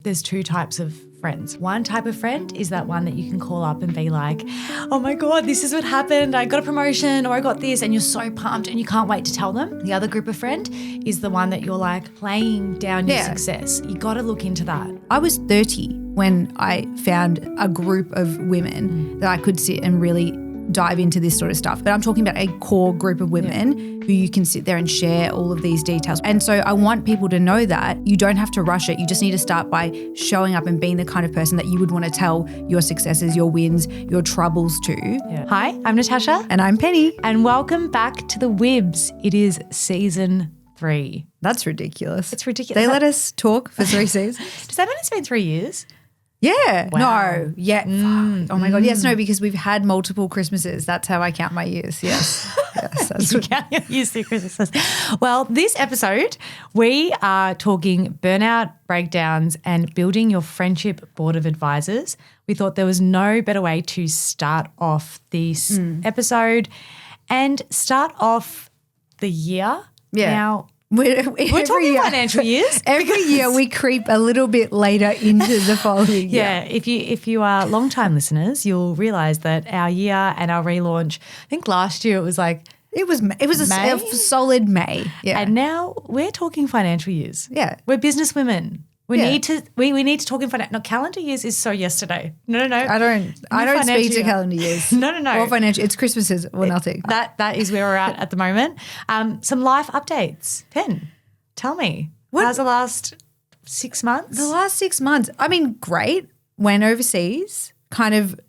There's two types of friends. One type of friend is that one that you can call up and be like, oh my God, this is what happened. I got a promotion or I got this, and you're so pumped and you can't wait to tell them. The other group of friend is the one that you're like playing down your success. You got to look into that. I was 30 when I found a group of women that I could sit and really dive into this sort of stuff. But I'm talking about a core group of women who you can sit there and share all of these details. And so I want people to know that you don't have to rush it. You just need to start by showing up and being the kind of person that you would want to tell your successes, your wins, your troubles to. Yeah. Hi, I'm Natasha. And I'm Penny. And welcome back to the WIBS. It is season 3. That's ridiculous. It's ridiculous. They let us talk for 3 seasons. Does that mean it's been 3 years? Yeah. Wow. No. Yeah. Oh my God. Yes. No, because we've had multiple Christmases. That's how I count my years. Yes. Yes. That's You count your years through Christmases. Well, this episode, we are talking burnout, breakdowns, and building your friendship board of advisors. We thought there was no better way to start off this episode and start off the year. Yeah. Now, We're talking financial years. Every year we creep a little bit later into the following year. Yeah, if you are long-time listeners, you'll realise that our year and our relaunch, I think last year it was like It was May? a solid May. Yeah. And now we're talking financial years. Yeah. We're business women. We Yeah. need to talk in financial. No, calendar years is so yesterday. No. I don't speak to year. calendar years. No. Or financial. It's Christmases or nothing. That is where we're at the moment. Some life updates. Pen, tell me. How's the last 6 months? The last 6 months, I mean, great. Went overseas, kind of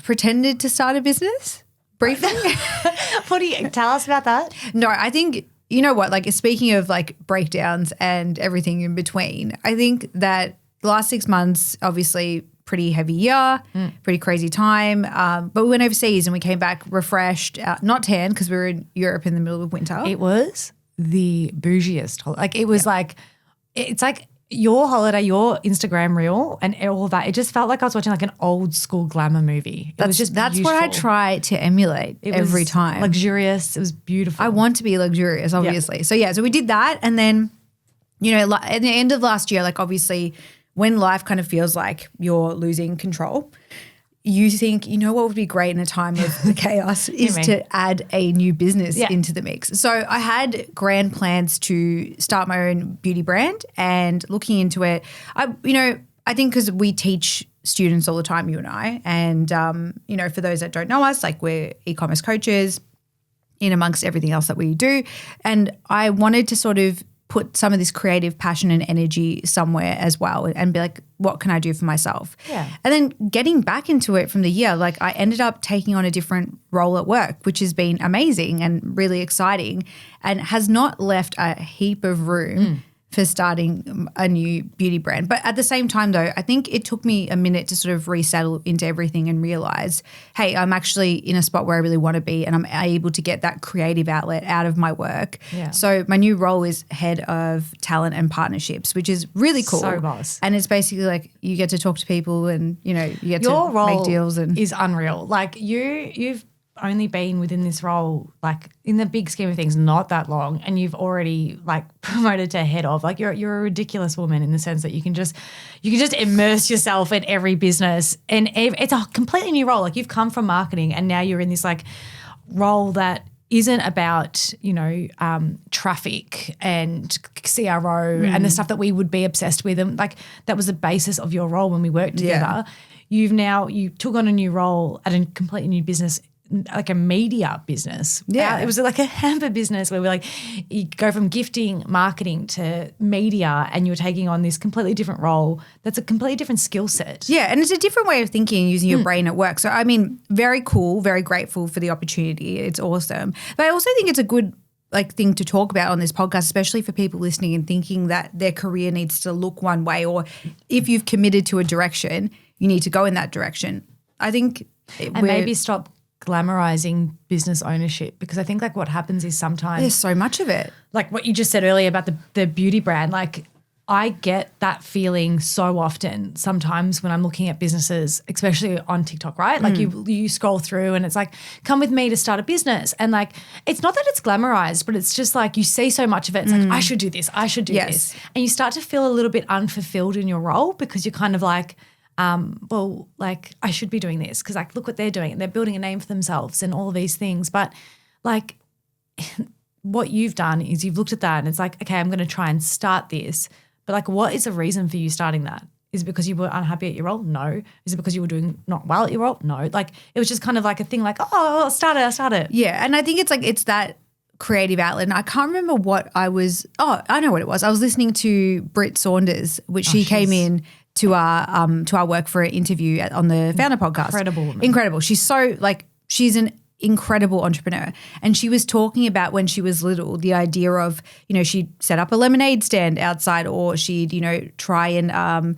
pretended to start a business briefly. What do you tell us about that? No, I think, you know what, like speaking of like breakdowns and everything in between, I think that the last 6 months, obviously pretty heavy year, pretty crazy time. But we went overseas and we came back refreshed, not tan because we were in Europe in the middle of winter. It was the bougiest holiday. Like it was like, it's like your holiday, your Instagram reel and all that. It just felt like I was watching like an old school glamour movie. It was just That's what I try to emulate every time. Luxurious. It was beautiful. I want to be luxurious, obviously. Yep. So we did that. And then, you know, at the end of last year, like obviously when life kind of feels like you're losing control, you think, you know what would be great in a time of the chaos is to add a new business into the mix. So I had grand plans to start my own beauty brand, and looking into it, I think because we teach students all the time, you and I, and, you know, for those that don't know us, like we're e-commerce coaches in amongst everything else that we do. And I wanted to sort of put some of this creative passion and energy somewhere as well and be like, what can I do for myself? Yeah. And then getting back into it from the year, like I ended up taking on a different role at work, which has been amazing and really exciting and has not left a heap of room for starting a new beauty brand. But at the same time though, I think it took me a minute to sort of resettle into everything and realize, hey, I'm actually in a spot where I really want to be and I'm able to get that creative outlet out of my work. Yeah. So my new role is head of talent and partnerships, which is really cool. So boss. And it's basically like you get to talk to people and, you know, you get Your to role make deals. And is unreal. Like you've only been within this role, like in the big scheme of things, not that long, and you've already like promoted to head of. Like you're a ridiculous woman in the sense that you can just immerse yourself in every business, and it's a completely new role. Like you've come from marketing, and now you're in this like role that isn't about, you know, traffic and CRO and the stuff that we would be obsessed with, and like that was the basis of your role when we worked together. You took on a new role at a completely new business, like a media business. Yeah. It was like a hamper business where you go from gifting, marketing to media, and you're taking on this completely different role that's a completely different skill set. yeah, and it's a different way of thinking, using your brain at work. So, I mean, very cool, very grateful for the opportunity. It's awesome. But I also think it's a good thing to talk about on this podcast, especially for people listening and thinking that their career needs to look one way, or if you've committed to a direction, you need to go in that direction. I think maybe stop glamorizing business ownership, because I think like what happens is sometimes there's so much of it. Like what you just said earlier about the beauty brand, like I get that feeling so often sometimes when I'm looking at businesses, especially on TikTok, right? Like you scroll through and it's like, come with me to start a business. And like, it's not that it's glamorized, but it's just like you see so much of it. It's like, I should do this. I should do this. And you start to feel a little bit unfulfilled in your role because you're kind of like, well, like I should be doing this because like, look what they're doing. And they're building a name for themselves and all of these things. But like what you've done is you've looked at that and it's like, okay, I'm going to try and start this. But like, what is the reason for you starting that? Is it because you were unhappy at your role? No. Is it because you were doing not well at your role? No. Like, it was just kind of like a thing like, oh, I'll start it. Yeah. And I think it's that creative outlet. And I can't remember what I know what it was. I was listening to Britt Saunders, which she came in to our work for an interview on the Founder podcast. Incredible woman. Incredible. She's so she's an incredible entrepreneur. And she was talking about when she was little, the idea of, she'd set up a lemonade stand outside or she'd, try and,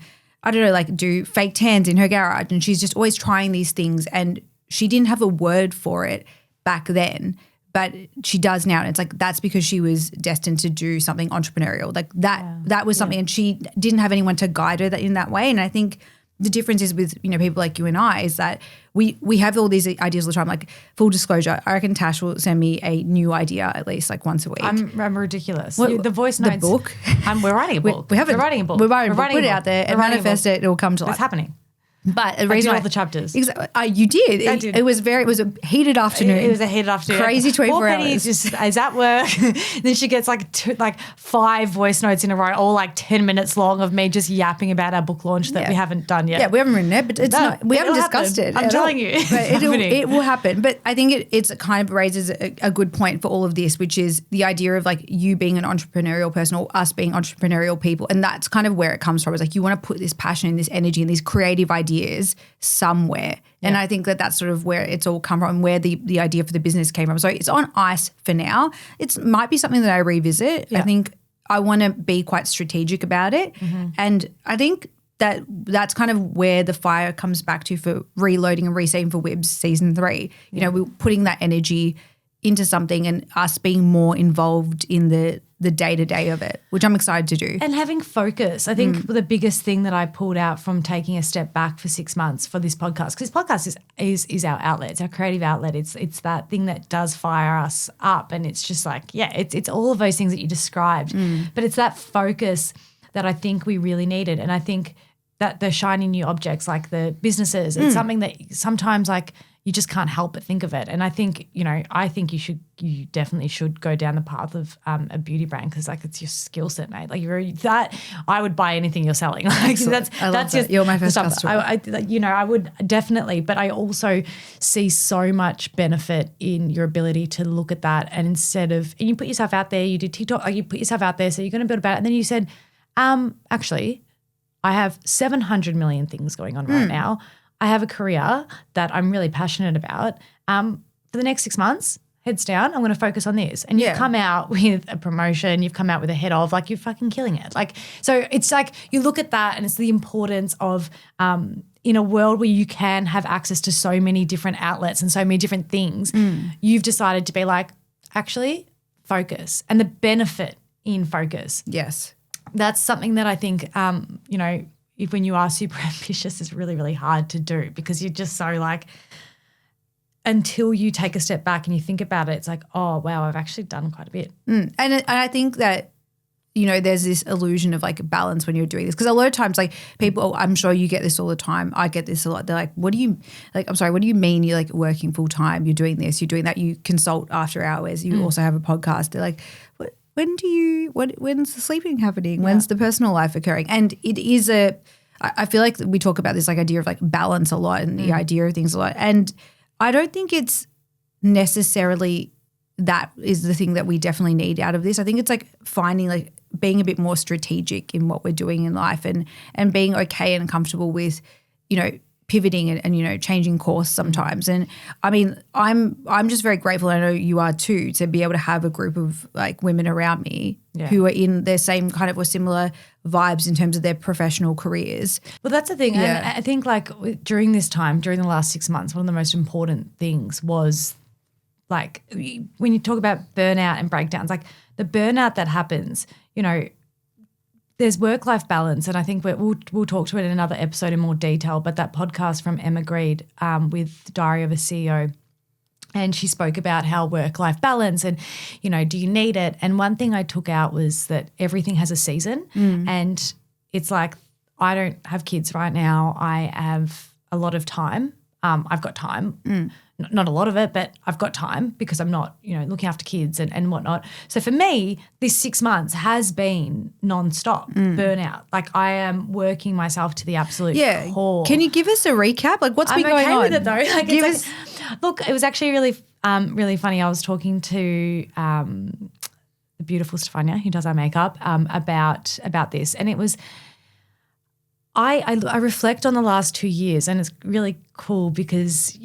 do fake tans in her garage. And she's just always trying these things. And she didn't have a word for it back then, but she does now. And it's like, that's because she was destined to do something entrepreneurial. Like that was something, and she didn't have anyone to guide her in that way. And I think the difference is with, people like you and I is that we have all these ideas all the time. Like, full disclosure, I reckon Tash will send me a new idea at least like once a week. I'm ridiculous. The voice notes. The book. We're writing a book. We're writing a book. We're writing a book. Put it out there and manifest it. It will come to life. It's happening. But the reason all the chapters. Exactly. You did. I did. It was a heated afternoon. It was a heated afternoon. Crazy 24 Poor hours. Penny is at work. Then she gets like 5 voice notes in a row, all like 10 minutes long of me just yapping about our book launch that we haven't done yet. Yeah, we haven't written it, but it's not. We haven't discussed it. I'm telling you, it will happen. But I think it's kind of raises a good point for all of this, which is the idea of like you being an entrepreneurial person or us being entrepreneurial people, and that's kind of where it comes from. It's like you want to put this passion and this energy and these creative ideas somewhere. And I think that's sort of where it's all come from, where the idea for the business came from. So it's on ice for now. It might be something that I revisit. I think I want to be quite strategic about it. And I think that's kind of where the fire comes back to for reloading and resetting for WIBS season 3. We're putting that energy into something and us being more involved in the day-to-day of it, which I'm excited to do. And having focus. I think the biggest thing that I pulled out from taking a step back for 6 months for this podcast, because this podcast is our outlet. It's our creative outlet. It's that thing that does fire us up. And it's just like, it's all of those things that you described. But it's that focus that I think we really needed. And I think that the shiny new objects like the businesses, it's something that sometimes like you just can't help but think of it. And I think, you definitely should go down the path of a beauty brand because like it's your skill set, mate. Like I would buy anything you're selling. Like that's just you're my first customer. I would definitely, but I also see so much benefit in your ability to look at that and and you put yourself out there, you did TikTok, like you put yourself out there, so you're going to build about it. And then you said, actually, I have 700 million things going on right now. I have a career that I'm really passionate about. For the next 6 months, heads down, I'm going to focus on this. And you've come out with a promotion, you've come out with a head of, like you're fucking killing it. Like, so it's like you look at that and it's the importance of in a world where you can have access to so many different outlets and so many different things, you've decided to be like, actually, focus and the benefit in focus. Yes. That's something that I think, if when you are super ambitious, is really, really hard to do because you're just so like, until you take a step back and you think about it, it's like, oh, wow, I've actually done quite a bit. And I think that, there's this illusion of like balance when you're doing this. Because a lot of times like people, I'm sure you get this all the time. I get this a lot. They're like, what do you mean you're like working full time? You're doing this, you're doing that. You consult after hours. You also have a podcast. They're like, when's the sleeping happening? When's the personal life occurring? And it is I feel like we talk about this like idea of like balance a lot and the idea of things a lot. And I don't think it's necessarily that is the thing that we definitely need out of this. I think it's like finding like being a bit more strategic in what we're doing in life and being okay and comfortable with, pivoting and changing course sometimes. And I mean, I'm just very grateful, I know you are too, to be able to have a group of like women around me who are in their same kind of or similar vibes in terms of their professional careers. Well, that's the thing. And I think like during this time, during the last 6 months, one of the most important things was like when you talk about burnout and breakdowns, like the burnout that happens, there's work-life balance, and I think we'll talk to it in another episode in more detail, but that podcast from Emma Greed with Diary of a CEO, and she spoke about how work-life balance and, do you need it? And one thing I took out was that everything has a season, and it's like I don't have kids right now. I have a lot of time. I've got time. Not a lot of it, but I've got time because I'm not, looking after kids and whatnot. So for me, this 6 months has been nonstop burnout. Like I am working myself to the absolute core. Can you give us a recap? Like what's been going on? I'm okay with it though. Look, it was actually really funny. I was talking to the beautiful Stefania, who does our makeup, about this, and it was. I reflect on the last 2 years, and it's really cool because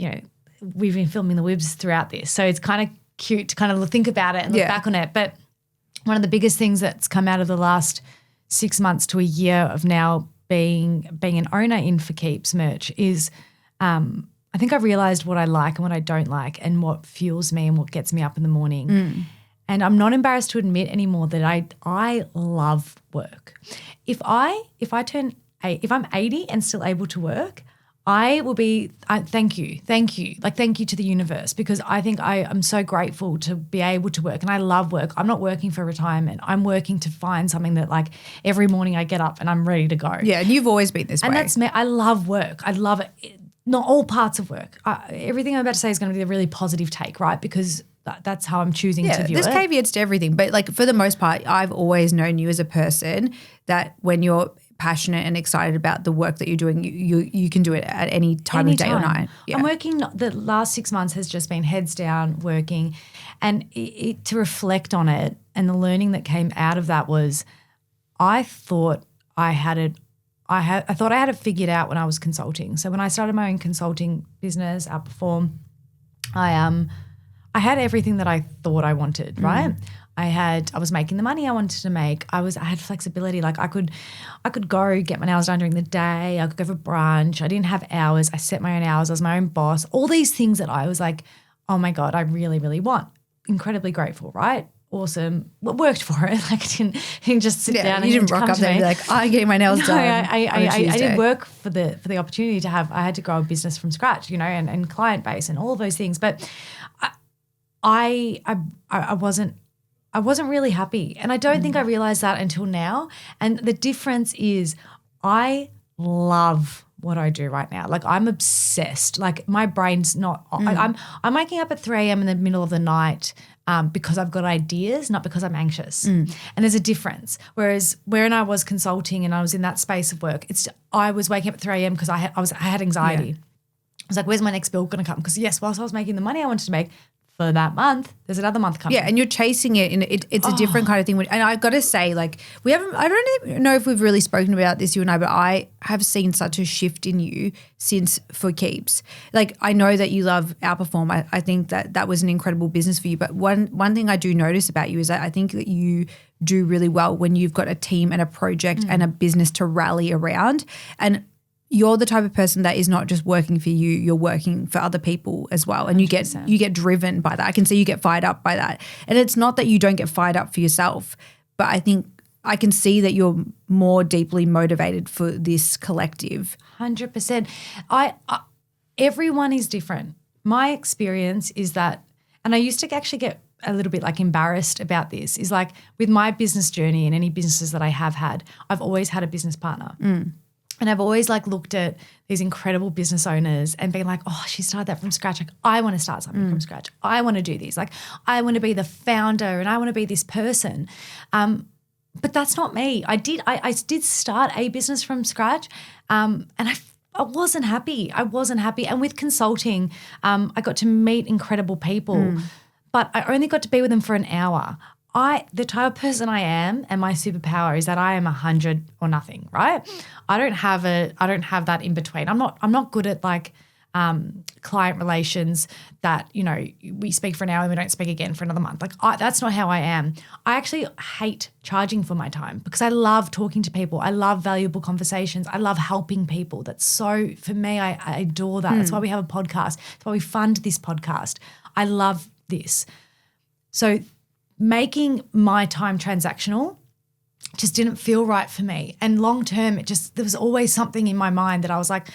we've been filming the WIBS throughout this. So it's kind of cute to kind of think about it and look back on it. But one of the biggest things that's come out of the last 6 months to a year of now being an owner in For Keeps merch is I think I realised what I like and what I don't like and what fuels me and what gets me up in the morning. And I'm not embarrassed to admit anymore that I love work. If I'm 80 and still able to work, I will be thank you. Like thank you to the universe, because I think I am so grateful to be able to work, and I love work. I'm not working for retirement. I'm working to find something that like every morning I get up and I'm ready to go. Yeah, and you've always been this way. And that's me. I love work. I love it. Not all parts of work. Everything I'm about to say is going to be a really positive take, right? Because that's how I'm choosing to view it. There's caveats to everything, but like for the most part, I've always known you as a person that when you're passionate and excited about the work that you're doing, you can do it at any time of day or night. Yeah. I'm working, the last 6 months has just been heads down working, and to reflect on it and the learning that came out of that was I thought I had it figured out when I was consulting. So when I started my own consulting business, Outperform, I had everything that I thought I wanted, right? I was making the money I wanted to make. I had flexibility. Like I could go get my nails done during the day. I could go for brunch. I didn't have hours. I set my own hours. I was my own boss. All these things that I was like, oh my God, I really, really want. Incredibly grateful, right? Awesome. Well, worked for it. Like I didn't just sit down. You didn't rock up there and be like, I get my nails done. I did work for the opportunity to have. I had to grow a business from scratch, and client base and all of those things. But I wasn't really happy, and I don't think I realized that until now. And the difference is I love what I do right now. Like I'm obsessed. Like my brain's not I'm waking up at 3 a.m. in the middle of the night because I've got ideas, not because I'm anxious. And there's a difference. Whereas when I was consulting and I was in that space of work, I was waking up at 3 a.m. because I had anxiety. Yeah. I was like, where's my next bill going to come? Because yes, whilst I was making the money I wanted to make for that month, there's another month coming. Yeah, and you're chasing it, and it's a different kind of thing. And I've got to say, like, I don't even know if we've really spoken about this, you and I, but I have seen such a shift in you since For Keeps. Like, I know that you love Outperform. I think that was an incredible business for you. But one thing I do notice about you is that I think that you do really well when you've got a team and a project and a business to rally around. And you're the type of person that is not just working for you, you're working for other people as well. And 100%. you get driven by that. I can see you get fired up by that. And it's not that you don't get fired up for yourself, but I think I can see that you're more deeply motivated for this collective. 100%. Everyone is different. My experience is that, and I used to actually get a little bit like embarrassed about this, is like with my business journey and any businesses that I have had, I've always had a business partner. And I've always like looked at these incredible business owners and been like, oh, she started that from scratch. Like I want to start something from scratch. I want to do these. Like I want to be the founder and I want to be this person. But that's not me. I did start a business from scratch, and I wasn't happy. And with consulting, I got to meet incredible people, but I only got to be with them for an hour. The type of person I am, and my superpower is that I am 100 or nothing, right? I don't have that in between. I'm not good at like client relations that, we speak for an hour and we don't speak again for another month. Like that's not how I am. I actually hate charging for my time because I love talking to people. I love valuable conversations. I love helping people. That's so, for me, I adore that. That's why we have a podcast. That's why we fund this podcast. I love this. So making my time transactional just didn't feel right for me. And long term, there was always something in my mind that I was like,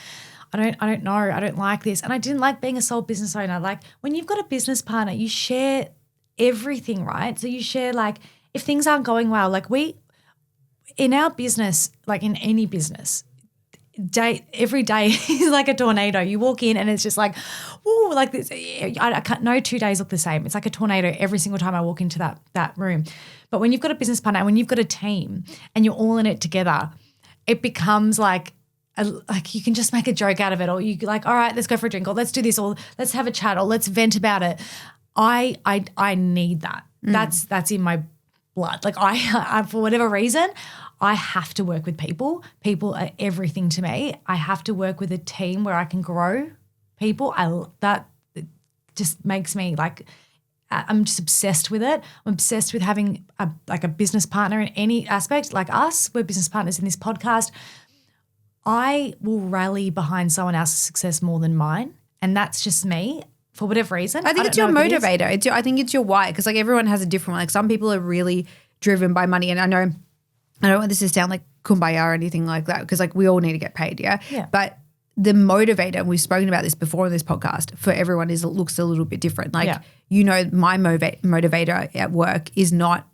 I don't know, I don't like this. And I didn't like being a sole business owner. Like when you've got a business partner, you share everything, right? So you share like if things aren't going well, like in our business, like in any business, every day is like a tornado. You walk in and it's just like, whoa, like this. I can't, no 2 days look the same. It's like a tornado every single time I walk into that room. But when you've got a business partner, when you've got a team and you're all in it together, it becomes like you can just make a joke out of it, or you like, all right, let's go for a drink, or let's do this, or let's have a chat, or let's vent about it. I need that. That's in my blood. Like I for whatever reason, I have to work with people. People are everything to me. I have to work with a team where I can grow people. That just makes me like, I'm just obsessed with it. I'm obsessed with having a business partner in any aspect. Like us, we're business partners in this podcast. I will rally behind someone else's success more than mine. And that's just me. For whatever reason. I think it's your motivator. I think it's your why, because like everyone has a different one. Like some people are really driven by money, and I don't want this to sound like kumbaya or anything like that, because like we all need to get paid, yeah? But the motivator, and we've spoken about this before in this podcast, for everyone looks a little bit different. Like my motivator at work is not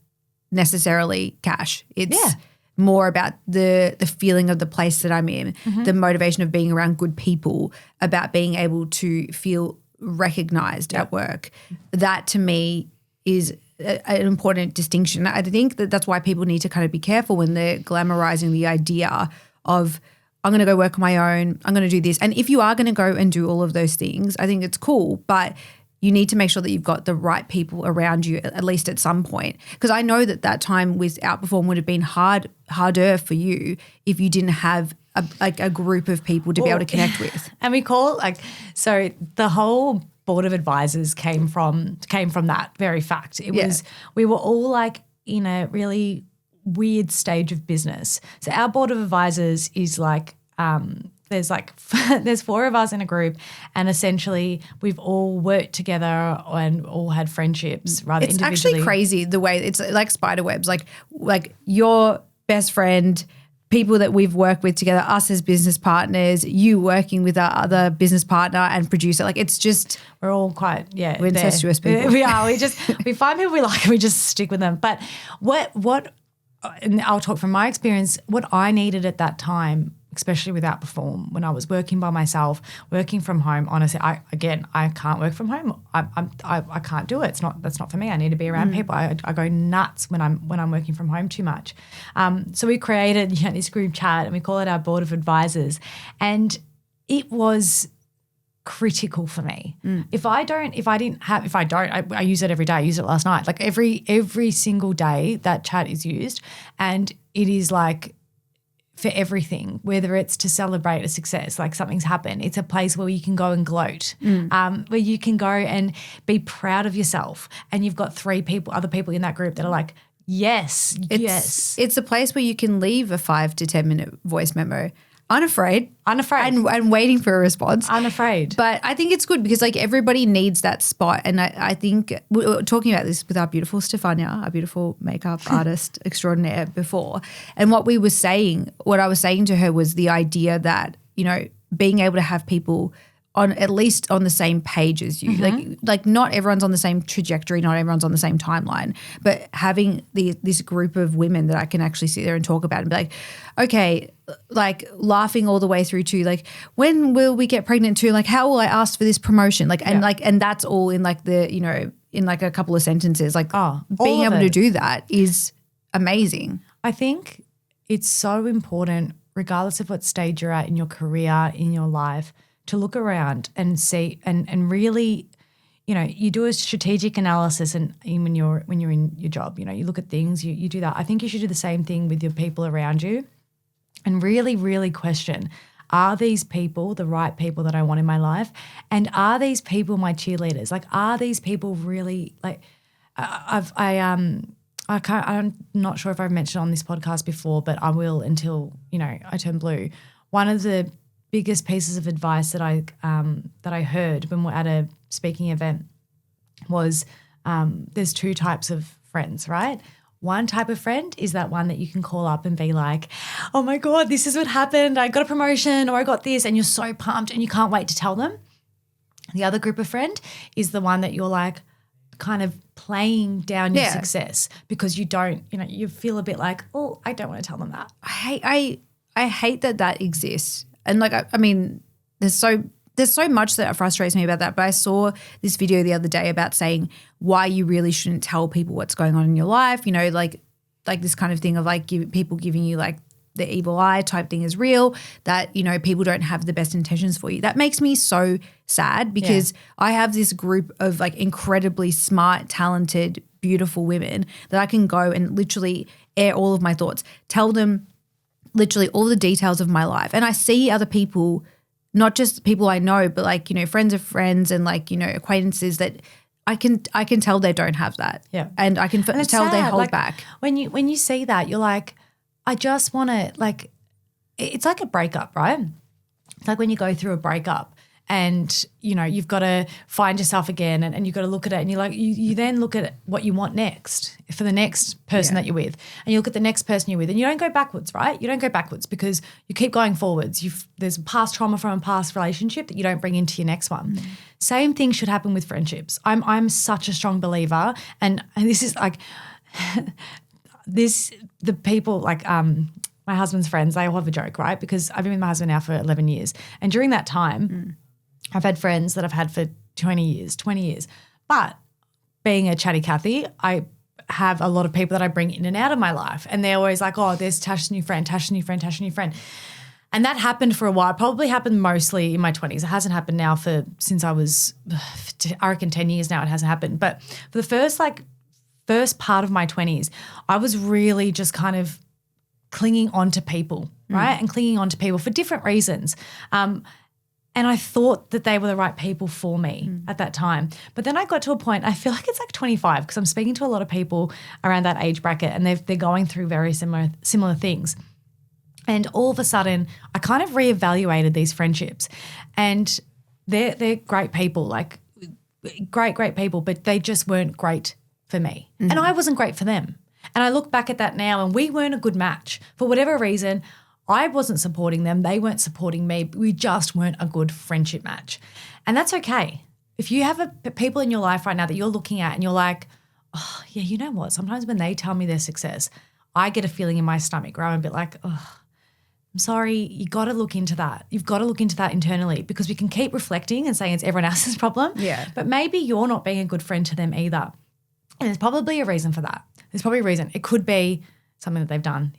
necessarily cash. It's more about the feeling of the place that I'm in, the motivation of being around good people, about being able to feel recognized at work. That to me is an important distinction. I think that's why people need to kind of be careful when they're glamorizing the idea of, I'm going to go work on my own, I'm going to do this. And if you are going to go and do all of those things, I think it's cool, but you need to make sure that you've got the right people around you, at least at some point. Because I know that time with Outperform would have been harder for you if you didn't have a group of people to be able to connect with. And we call so the whole board of advisors came from that very fact. It was, we were all like in a really weird stage of business. So our board of advisors is like, there's 4 of us in a group, and essentially we've all worked together and all had friendships rather individually. It's actually crazy the way it's like spider webs, like your best friend, people that we've worked with together, us as business partners, you working with our other business partner and producer. Like it's just, we're all quite, we're incestuous people. We are. We find people we like and we just stick with them. But what, and I'll talk from my experience, what I needed at that time, especially with Outperform, when I was working by myself, working from home. Honestly, I can't work from home. I can't do it. That's not for me. I need to be around people. I go nuts when I'm working from home too much. So we created this group chat, and we call it our board of advisors, and it was critical for me. I use it every day. I used it last night. Like every single day that chat is used, and it is like, for everything, whether it's to celebrate a success, like something's happened. It's a place where you can go and gloat, where you can go and be proud of yourself. And you've got other people in that group that are like, yes. It's a place where you can leave a 5 to 10 minute voice memo. Unafraid. And waiting for a response. Unafraid. But I think it's good because like everybody needs that spot. And I think we were talking about this with our beautiful Stefania, our beautiful makeup artist extraordinaire before. And what I was saying to her was the idea that, being able to have people at least on the same page as you. Like not everyone's on the same trajectory, not everyone's on the same timeline, but having this group of women that I can actually sit there and talk about and be like, okay, like laughing all the way through to like, when will we get pregnant to, like, how will I ask for this promotion? And that's all in like in like a couple of sentences, like being able to do that is amazing. I think it's so important, regardless of what stage you're at in your career, in your life, to look around and see and really, you do a strategic analysis, and when you're in your job, you look at things, you do that. I think you should do the same thing with your people around you and really, really question, are these people the right people that I want in my life? And are these people my cheerleaders? Like, are these people really like I'm not sure if I've mentioned on this podcast before, but I will until, I turn blue. One of the biggest pieces of advice that I heard when we're at a speaking event was there's 2 types of friends, right? One type of friend is that one that you can call up and be like, oh my God, this is what happened. I got a promotion or I got this, and you're so pumped and you can't wait to tell them. The other group of friend is the one that you're like kind of playing down your success because you don't, you feel a bit like, oh, I don't want to tell them that. I hate that exists. And like, I mean, there's so much that frustrates me about that. But I saw this video the other day about saying why you really shouldn't tell people what's going on in your life. Like this kind of thing of like people giving you like the evil eye type thing is real, that, people don't have the best intentions for you. That makes me so sad because I have this group of like incredibly smart, talented, beautiful women that I can go and literally air all of my thoughts, tell them literally all the details of my life. And I see other people, not just people I know, but like, friends of friends and like, acquaintances that I can tell they don't have that. Yeah. And I can tell sad. they hold like, back. When you see that, you're like, I just want to like, it's like a breakup, right? It's like when you go through a breakup and, you've got to find yourself again and you've got to look at it and you're like, you then look at what you want next for the next person that you're with, and you look at the next person you're with, and you don't go backwards, right? You don't go backwards because you keep going forwards. There's past trauma from a past relationship that you don't bring into your next one. Mm. Same thing should happen with friendships. I'm such a strong believer, and this is like the people like my husband's friends, they all have a joke, right? Because I've been with my husband now for 11 years. And during that time, I've had friends that I've had for 20 years. But being a chatty Cathy, I have a lot of people that I bring in and out of my life. And they're always like, oh, there's Tash's new friend, Tash's new friend, Tash's new friend. And that happened for a while. It probably happened mostly in my 20s. It hasn't happened now since I was, I reckon 10 years now it hasn't happened. But for the first part of my 20s, I was really just kind of clinging on to people, right? And clinging on to people for different reasons. And I thought that they were the right people for me at that time. But then I got to a point, I feel like it's like 25 because I'm speaking to a lot of people around that age bracket and they're going through very similar things. And all of a sudden, I kind of reevaluated these friendships, and they're great people, like great people, but they just weren't great for me. And I wasn't great for them. And I look back at that now and we weren't a good match. For whatever reason, I wasn't supporting them. They weren't supporting me. We just weren't a good friendship match. And that's okay. If you have people in your life right now that you're looking at and you're like, oh, yeah, you know what? Sometimes when they tell me their success, I get a feeling in my stomach where I'm a bit like, oh, I'm sorry, you got to look into that. You've got to look into that internally, because we can keep reflecting and saying it's everyone else's problem. Yeah. But maybe you're not being a good friend to them either. And there's probably a reason for that. There's probably a reason. It could be something that they've done,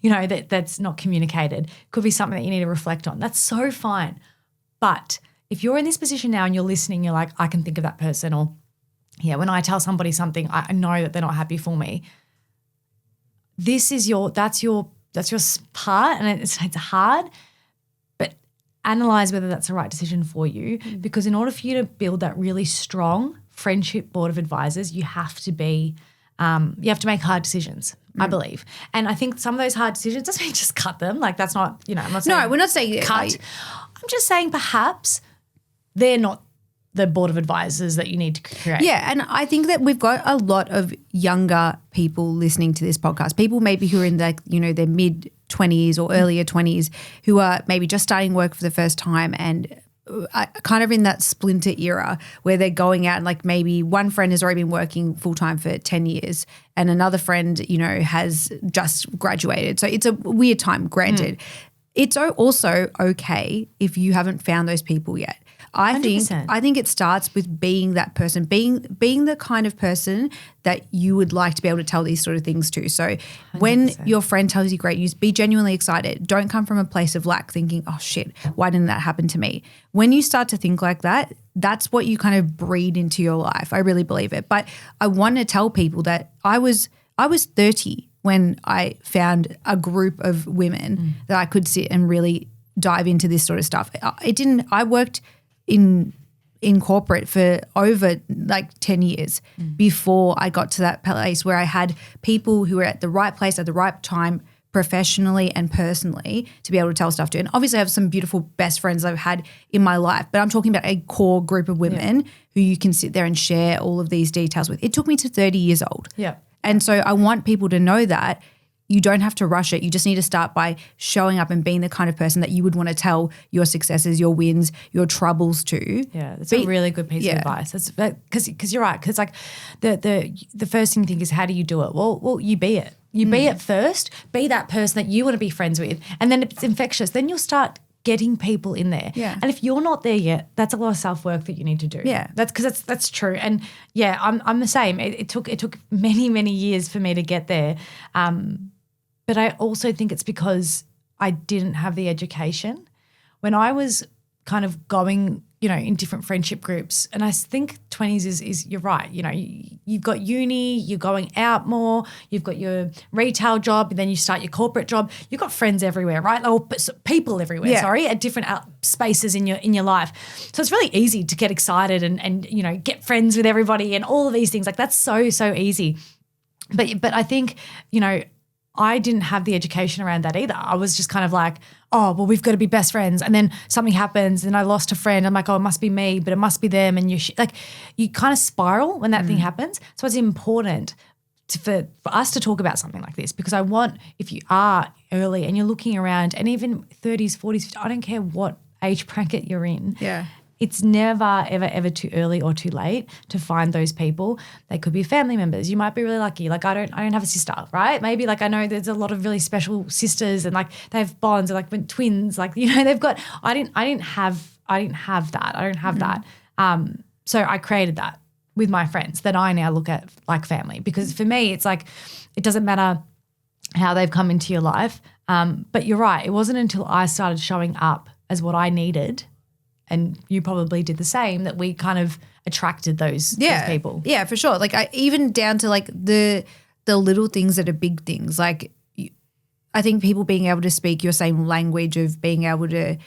that's not communicated. It could be something that you need to reflect on. That's so fine. But if you're in this position now and you're listening, you're like, I can think of that person, or when I tell somebody something, I know that they're not happy for me. That's your part, and it's hard, but analyze whether that's the right decision for you, because in order for you to build that really strong friendship board of advisors, you have to make hard decisions, I believe. And I think some of those hard decisions doesn't mean just cut them. Like that's not, I'm not saying. No, we're not saying cut. I'm just saying perhaps they're not the board of advisors that you need to create. Yeah, and I think that we've got a lot of younger people listening to this podcast, people maybe who are in their mid-20s or earlier 20s, who are maybe just starting work for the first time and kind of in that splinter era where they're going out and like maybe one friend has already been working full-time for 10 years and another friend, has just graduated. So it's a weird time, granted. It's also okay if you haven't found those people yet. I think it starts with being that person, being the kind of person that you would like to be able to tell these sort of things to. So 100%. When your friend tells you great news, be genuinely excited. Don't come from a place of lack thinking, oh shit, why didn't that happen to me? When you start to think like that, that's what you kind of breed into your life. I really believe it. But I want to tell people that I was 30 when I found a group of women that I could sit and really dive into this sort of stuff. I worked in corporate for over like 10 years before I got to that place where I had people who were at the right place at the right time, professionally and personally, to be able to tell stuff to. And obviously I have some beautiful best friends I've had in my life, but I'm talking about a core group of women who you can sit there and share all of these details with. It took me to 30 years old. Yeah. And so I want people to know that you don't have to rush it. You just need to start by showing up and being the kind of person that you would want to tell your successes, your wins, your troubles to. Yeah, that's a really good piece of advice. That's because you're right. Because like the first thing you think is, how do you do it? Well, you be it. You be it first. Be that person that you want to be friends with, and then if it's infectious, then you'll start getting people in there. Yeah. And if you're not there yet, that's a lot of self-work that you need to do. Yeah. That's true. And yeah, I'm the same. It took many, many years for me to get there. But I also think it's because I didn't have the education. When I was kind of going, in different friendship groups, and I think 20s is you're right, you've got uni, you're going out more, you've got your retail job, and then you start your corporate job. You've got friends everywhere, right? Or people everywhere, at different spaces in your life. So it's really easy to get excited and get friends with everybody and all of these things. Like that's so easy. But I think, I didn't have the education around that either. I was just kind of like, oh, well, we've got to be best friends. And then something happens and I lost a friend. I'm like, oh, it must be me, but it must be them. And you kind of spiral when that thing happens. So it's important for us to talk about something like this, because I want, if you are early and you're looking around, and even 30s, 40s, 50s, I don't care what age bracket you're in. Yeah. It's never, ever, ever too early or too late to find those people. They could be family members. You might be really lucky. Like I don't have a sister, right? Maybe like I know there's a lot of really special sisters and like they have bonds, or like when twins, like they've got. I didn't have that. I don't have that. So I created that with my friends that I now look at like family, because for me it's like it doesn't matter how they've come into your life. But you're right. It wasn't until I started showing up as what I needed, and you probably did the same, that we kind of attracted those people. Yeah, for sure. Like even down to like the little things that are big things. Like I think people being able to speak your same language, of being able to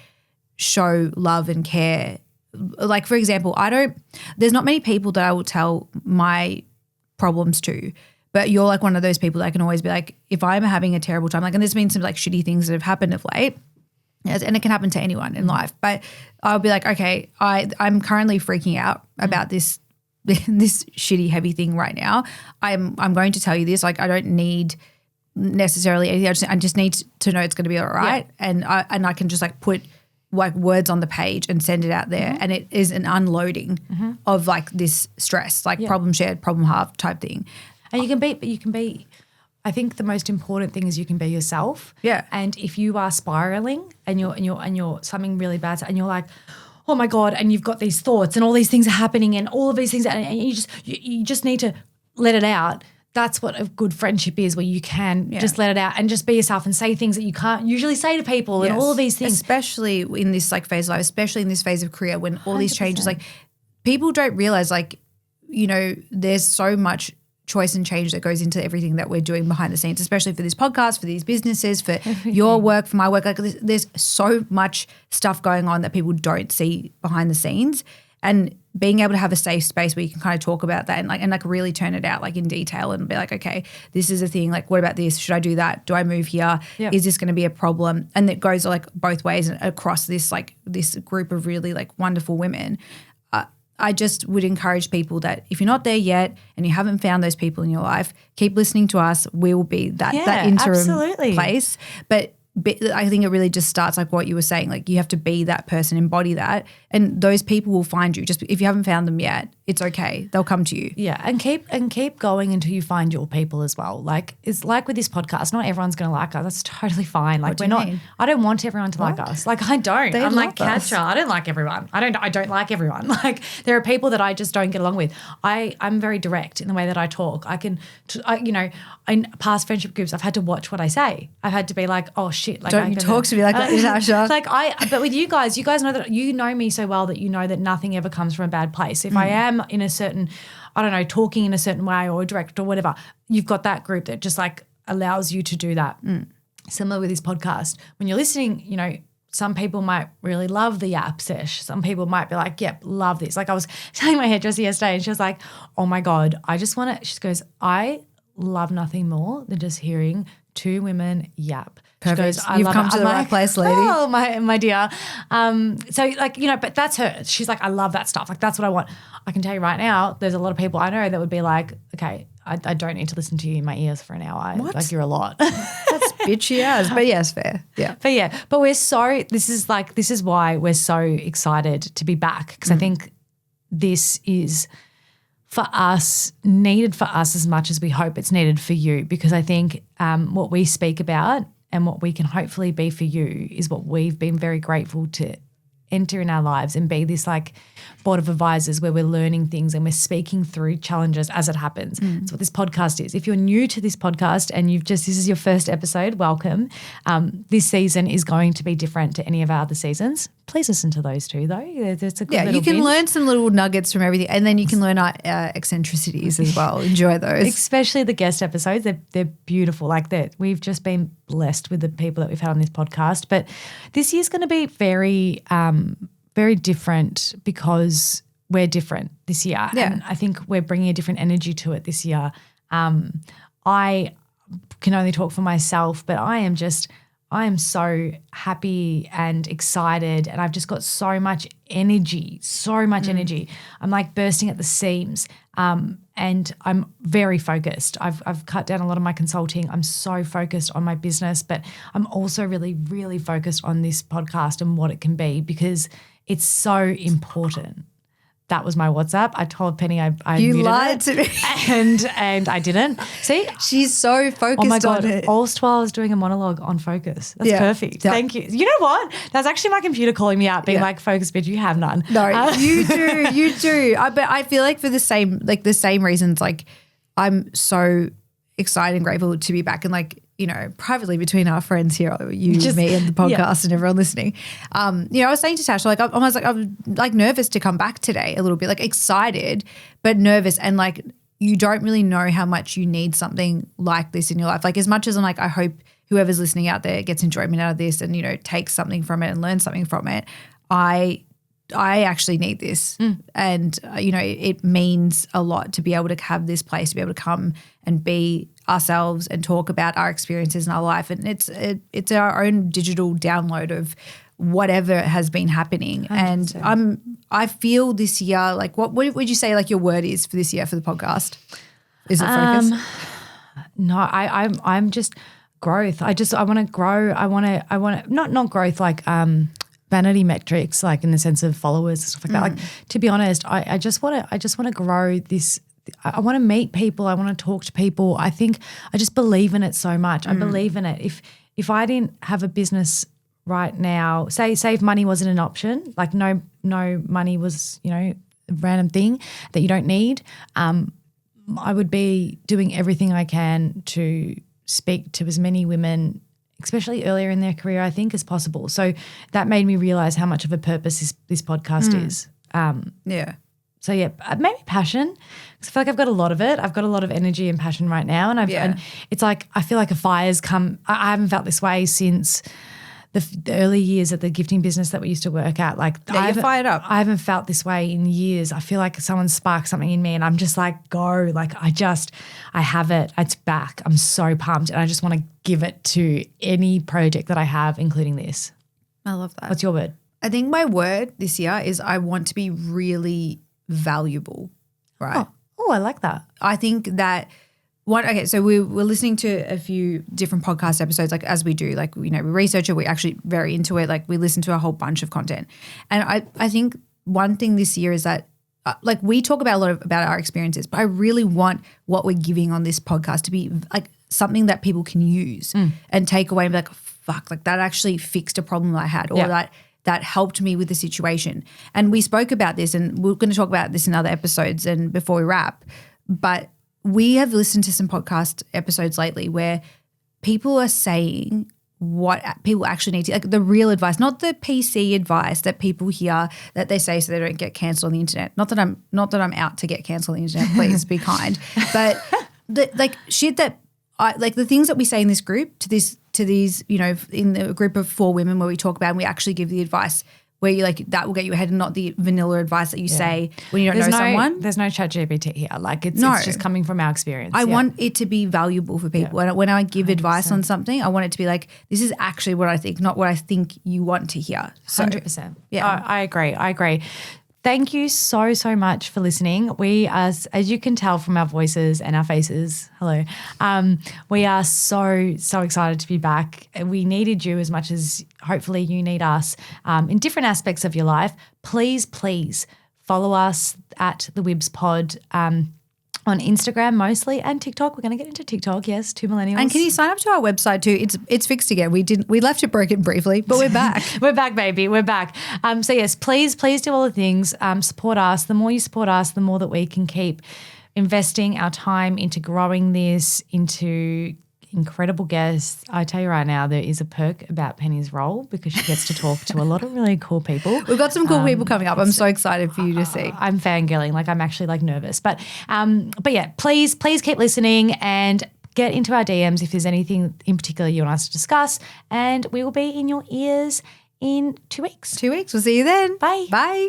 show love and care. Like for example, there's not many people that I will tell my problems to, but you're like one of those people that I can always be like, if I'm having a terrible time, like, and there's been some like shitty things that have happened of late. Yes, and it can happen to anyone in life. But I'll be like, okay, I'm currently freaking out about this shitty, heavy thing right now. I'm going to tell you this. Like I don't need necessarily anything. I just need to know it's going to be all right. Yeah. And I can just like put like words on the page and send it out there. And it is an unloading of like this stress, like problem shared, problem halved type thing. And you can be. I think the most important thing is you can be yourself. Yeah. And if you are spiraling and you're something really bad, and you're like, oh my God, and you've got these thoughts and all these things are happening and all of these things, and you just need to let it out. That's what a good friendship is, where you can just let it out and just be yourself and say things that you can't usually say to people and all of these things. Especially in this like phase of life, especially in this phase of career, when all these changes, like people don't realize like, there's so much choice and change that goes into everything that we're doing behind the scenes, especially for this podcast, for these businesses, for your work, for my work. Like there's so much stuff going on that people don't see behind the scenes, and being able to have a safe space where you can kind of talk about that and like really turn it out like in detail and be like, okay, this is a thing. Like, what about this? Should I do that? Do I move here? Yep. Is this going to be a problem? And it goes like both ways across this group of really like wonderful women. I just would encourage people that if you're not there yet and you haven't found those people in your life, keep listening to us. We will be that interim place. But I think it really just starts like what you were saying. Like you have to be that person, embody that, and those people will find you. Just if you haven't found them yet, it's okay. They'll come to you. Yeah, and keep going until you find your people as well. Like it's like with this podcast, not everyone's going to like us. That's totally fine. Like I don't want everyone to like us. Like I don't. I'm like Katja. I don't like everyone. I don't like everyone. Like there are people that I just don't get along with. I'm very direct in the way that I talk. In past friendship groups, I've had to watch what I say. I've had to be like, oh shit. Like don't you talk to me like that, Natasha. But with you guys know that you know me so well that you know that nothing ever comes from a bad place. If I am in a certain, I don't know, talking in a certain way or direct or whatever, you've got that group that just like allows you to do that. Similar with this podcast. When you're listening, some people might really love the yap sesh. Some people might be like, yep, love this. Like I was telling my hairdresser yesterday and she was like, oh my God, she goes, I love nothing more than just hearing two women yap. Perfect. You've come to the right place, lady. Oh, my dear. So like, but that's her. She's like, I love that stuff. Like that's what I want. I can tell you right now, there's a lot of people I know that would be like, okay, I don't need to listen to you in my ears for an hour. What? Like you're a lot. That's bitchy as, but yes, fair. Yeah. But this is why we're so excited to be back, because I think this is needed for us as much as we hope it's needed for you, because I think what we speak about and what we can hopefully be for you is what we've been very grateful to enter in our lives and be this like board of advisors where we're learning things and we're speaking through challenges as it happens. That's what this podcast is. If you're new to this podcast and this is your first episode, welcome. This season is going to be different to any of our other seasons. Please listen to those too, though. It's a good little you can binge. learn some little nuggets from everything, and then you can learn our eccentricities as well. Enjoy those. Especially the guest episodes. They're beautiful. Like that, we've just been blessed with the people that we've had on this podcast. But this year's going to be very, very different because we're different this year. Yeah. And I think we're bringing a different energy to it this year. I can only talk for myself, but I am so happy and excited, and I've just got so much energy. I'm like bursting at the seams, and I'm very focused. I've cut down a lot of my consulting. I'm so focused on my business, but I'm also really, really focused on this podcast and what it can be, because it's so important. That was my WhatsApp. I told Penny I You muted lied it, to me. and I didn't. See? She's so focused Oh my God, on it. all while I was doing a monologue on focus. That's Yeah. perfect. Yeah. Thank you. You know what? That's actually my computer calling me out, being like, focus, bitch, you have none. No, you do. But I feel like for the same reasons, like I'm so excited and grateful to be back, and like, you know, privately between our friends here, me and the podcast and everyone listening. You know, I was saying to Tasha, like, I'm like nervous to come back today a little bit, like excited, but nervous. And like, you don't really know how much you need something like this in your life. Like as much as I'm like, I hope whoever's listening out there gets enjoyment out of this and, you know, takes something from it and learns something from it. I actually need this. And, you know, it means a lot to be able to have this place, to be able to come and be ourselves and talk about our experiences in our life. And it's our own digital download of whatever has been happening. 100%. And I feel this year, like what would you say like your word is for this year for the podcast? Is it focus? No, I'm just growth. I want to grow. I want to not growth like vanity metrics, like in the sense of followers and stuff like that. Like, to be honest, I just want to grow this. I want to meet people. I want to talk to people. I think I just believe in it so much. I believe in it. If I didn't have a business right now, say if money wasn't an option, like no money was, you know, a random thing that you don't need, I would be doing everything I can to speak to as many women, especially earlier in their career, I think, as possible. So that made me realize how much of a purpose this podcast is. Yeah. So yeah, maybe passion, because I feel like I've got a lot of it. I've got a lot of energy and passion right now, and it's like I feel like a fire's come. I haven't felt this way since the early years of the gifting business that we used to work at. Like you're fired up. I haven't felt this way in years. I feel like someone sparked something in me, and I'm just like, go. Like I have it. It's back. I'm so pumped, and I just want to give it to any project that I have, including this. I love that. What's your word? I think my word this year is I want to be really valuable, right? Oh, I like that. I think that so we're listening to a few different podcast episodes, like as we do, like, you know, we research it, we're actually very into it, like we listen to a whole bunch of content. And I think one thing this year is that like we talk about a lot about our experiences, but I really want what we're giving on this podcast to be like something that people can use and take away and be like, fuck, like that actually fixed a problem that I had, or that helped me with the situation. And we spoke about this, and we're going to talk about this in other episodes and before we wrap. But we have listened to some podcast episodes lately where people are saying what people actually need to, like the real advice, not the PC advice that people hear that they say so they don't get cancelled on the internet. Not that I'm out to get cancelled on the internet, please be kind. But like shit that like the things that we say in this group to these, you know, in the group of 4 women where we talk about and we actually give the advice where you like that will get you ahead and not the vanilla advice that you say when you don't know someone. There's no chat GPT here. Like it's just coming from our experience. I want it to be valuable for people. And when I give 100%. Advice on something, I want it to be like, this is actually what I think, not what I think you want to hear. So, 100%. Yeah. I agree. thank you so, so much for listening. We are, as you can tell from our voices and our faces, hello, we are so, so excited to be back. We needed you as much as hopefully you need us in different aspects of your life. Please, please follow us at the WIBS Pod on Instagram mostly and TikTok. We're going to get into TikTok, yes, 2 millennials. And can you sign up to our website too? It's fixed again. We left it broken briefly, but we're back. We're back, baby. We're back. So yes, please do all the things. Support us. The more you support us, the more that we can keep investing our time into growing this, into incredible guests. I tell you right now, there is a perk about Penny's role because she gets to talk to a lot of really cool people. We've got some cool people coming up. I'm so excited for you to see. I'm fangirling, like I'm actually like nervous. But yeah, please keep listening and get into our DMs if there's anything in particular you want us to discuss. And we will be in your ears in 2 weeks. 2 weeks. We'll see you then. Bye. Bye.